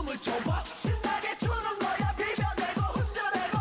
춤을 춰봐 신나게 추는 거야 비벼대고 흔들대고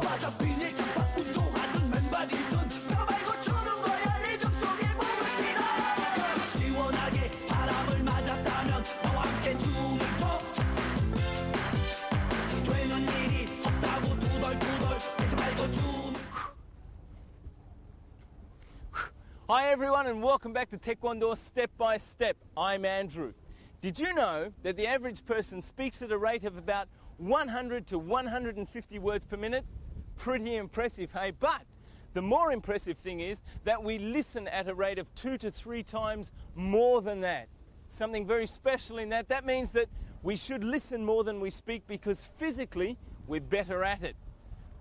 맞아 빌리 잡아 운동하든 맨발이든 싸 말고 추는 거야 리듬 속에 몸을 실어 시원하게 바람을 맞았다면 나와 함께 춤을 춰 되는 일이 없다고 두덜두덜 대지 말고 춤을 Hi everyone and welcome back to Taekwondo Step by Step. I'm Andrew. Did you know that the average person speaks at a rate of about 100 to 150 words per minute? Pretty impressive, hey? But the more impressive thing is that we listen at a rate of 2 to 3 times more than that. Something very special in that. That means that we should listen more than we speak because physically we're better at it.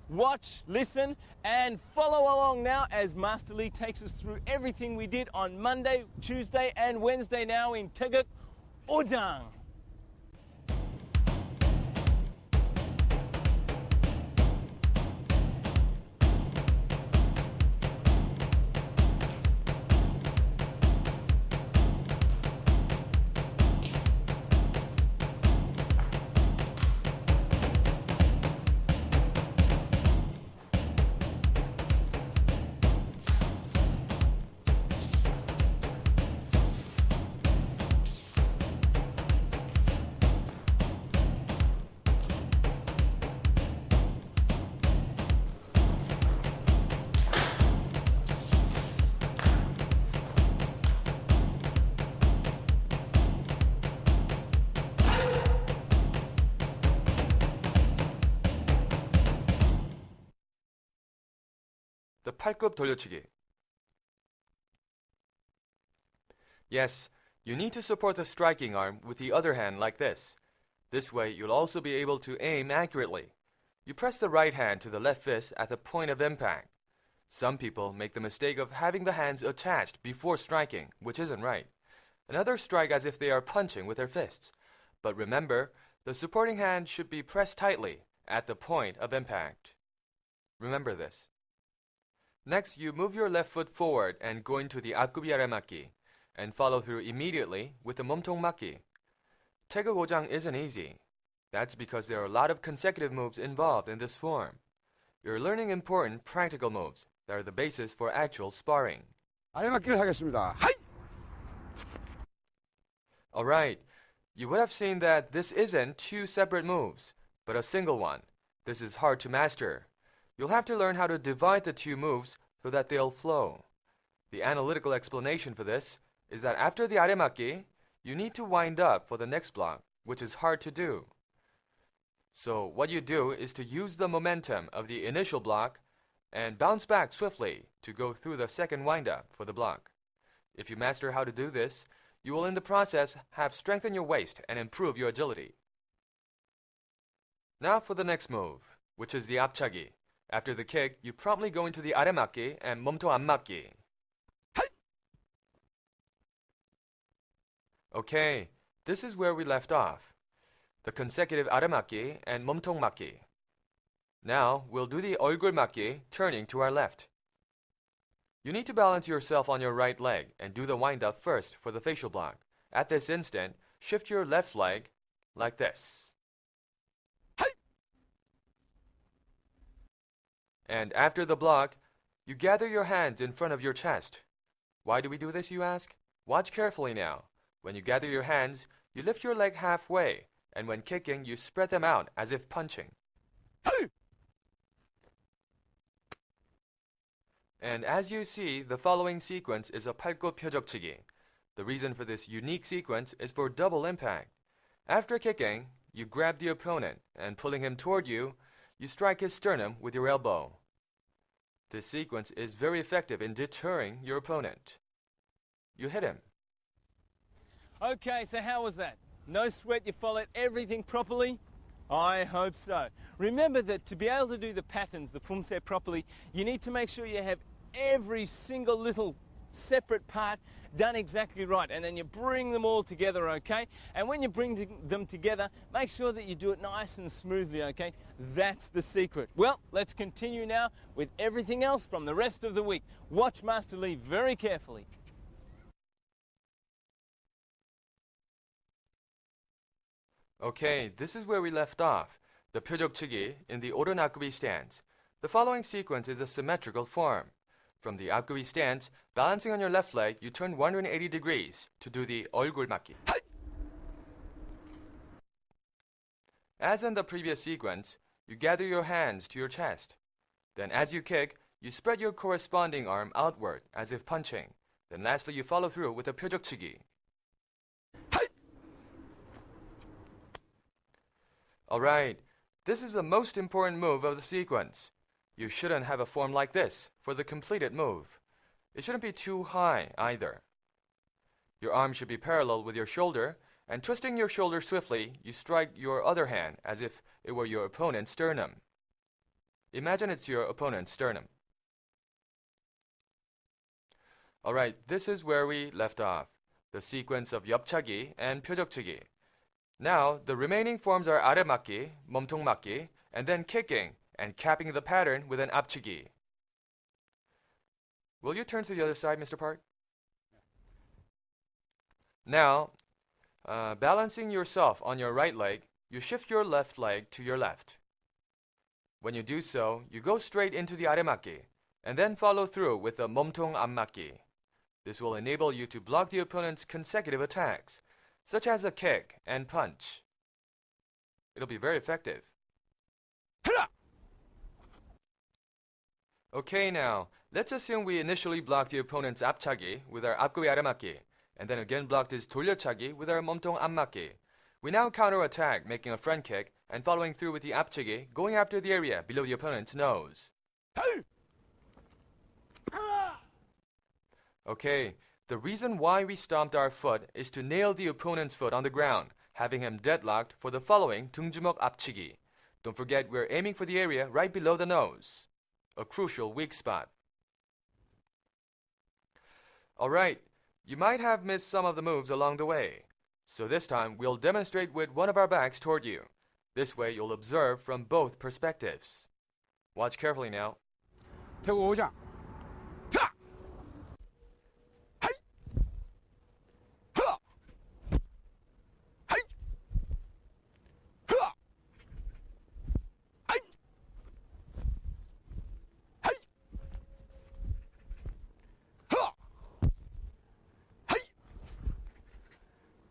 Watch, listen, and follow along now as Master Lee takes us through everything we did on Monday, Tuesday, and Wednesday now in Taeguk Odang. The 팔굽 돌려치기. Yes, you need to support the striking arm with the other hand like this. This way, you'll also be able to aim accurately. You press the right hand to the left fist at the point of impact. Some people make the mistake of having the hands attached before striking, which isn't right. And others strike as if they are punching with their fists. But remember, the supporting hand should be pressed tightly at the point of impact. Remember this. Next, you move your left foot forward and go into the 앞구비 아래 맞기, and follow through immediately with the 몸통 맞기. 태극 오장 isn't easy. That's because there are a lot of consecutive moves involved in this form. You're learning important practical moves that are the basis for actual sparring. 아래 맞기를 하겠습니다. 하이! Alright, you would have seen that this isn't 2 separate moves, but a single one. This is hard to master. You'll have to learn how to divide the 2 moves so that they'll flow. The analytical explanation for this is that after the 아래 맞기, you need to wind up for the next block, which is hard to do. So what you do is to use the momentum of the initial block and bounce back swiftly to go through the second wind-up for the block. If you master how to do this, you will in the process have strengthened your waist and improve your agility. Now for the next move, which is the 앞차기. After the kick, you promptly go into the 아래 맞기 and 몸통 안 맞기. Okay, this is where we left off. The consecutive 아래 맞기 and 몸통 맞기. Now, we'll do the 얼굴 맞기, turning to our left. You need to balance yourself on your right leg and do the wind-up first for the facial block. At this instant, shift your left leg like this. And after the block, you gather your hands in front of your chest. Why do we do this, you ask? Watch carefully now. When you gather your hands, you lift your leg halfway, and when kicking, you spread them out as if punching. And as you see, the following sequence is a 팔굽 표적치기. The reason for this unique sequence is for double impact. After kicking, you grab the opponent, and pulling him toward you, you strike his sternum with your elbow. This sequence is very effective in deterring your opponent. You hit him. Okay, so how was that? No sweat, you followed everything properly? I hope so. Remember that to be able to do the patterns, the pumse properly, you need to make sure you have every single little separate part done exactly right, and then you bring them all together, okay? And when you bring them together, make sure that you do it nice and smoothly, okay? That's the secret. Well, let's continue now with everything else from the rest of the week. Watch Master Lee very carefully. Okay, this is where we left off, the 표적치기 in the 오른아구비 stance. The following sequence is a symmetrical form. From the 아구비 stance, balancing on your left leg, you turn 180 degrees to do the 얼굴 맞기. As in the previous sequence, you gather your hands to your chest. Then as you kick, you spread your corresponding arm outward as if punching. Then lastly, you follow through with a 표적치기. Alright, this is the most important move of the sequence. You shouldn't have a form like this for the completed move. It shouldn't be too high either. Your arm should be parallel with your shoulder, and twisting your shoulder swiftly, you strike your other hand as if it were your opponent's sternum. Imagine it's your opponent's sternum. Alright, this is where we left off, the sequence of 옆차기 and 표적치기. Now, the remaining forms are 아래맞기, 몸통 맞기, and then kicking and capping the pattern with an 앞치기. Will you turn to the other side, Mr. Park? Now, balancing yourself on your right leg, you shift your left leg to your left. When you do so, you go straight into the 아래맞기, and then follow through with the 몸통 앞맞기. This will enable you to block the opponent's consecutive attacks, such as a kick and punch. It'll be very effective. Okay, now, let's assume we initially blocked the opponent's 앞차기 with our 앞구비 아래맞기, and then again blocked his 돌려차기 with our 몸통 앞맞기. We now counterattack, making a front kick and following through with the 앞치기, going after the area below the opponent's nose. Okay, the reason why we stomped our foot is to nail the opponent's foot on the ground, having him deadlocked for the following 등주먹 앞치기. Don't forget we're aiming for the area right below the nose, a crucial weak spot. Alright, you might have missed some of the moves along the way. So this time we'll demonstrate with one of our backs toward you. This way you'll observe from both perspectives. Watch carefully now. 태국 오장. 자! 하이! 흐아! 하이! 흐아! 하이! 하이! 흐아! 하이!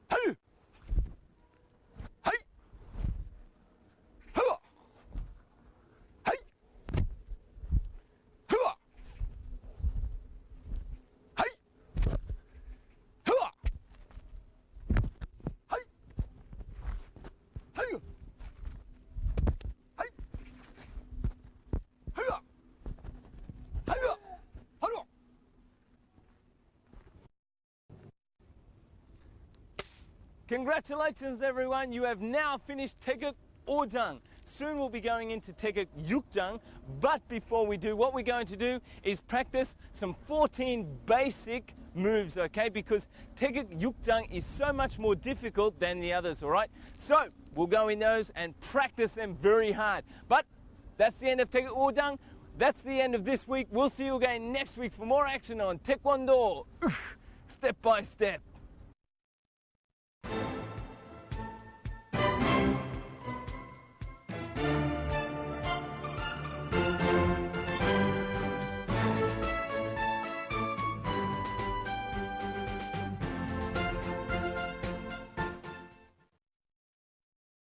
하이! 하이! 흐아! 하이! 흐아! 하이! 흐아! 하이! 하이! 하이! 흐아! 하이! 하루! Congratulations everyone, you have now finished 태극 5장. Soon we'll be going into 태극 6장, but before we do, what we're going to do is practice some 14 basic moves, okay? Because 태극 6장 is so much more difficult than the others, all right? So we'll go in those and practice them very hard. But that's the end of 태극 5장. That's the end of this week. We'll see you again next week for more action on Taekwondo, step by step.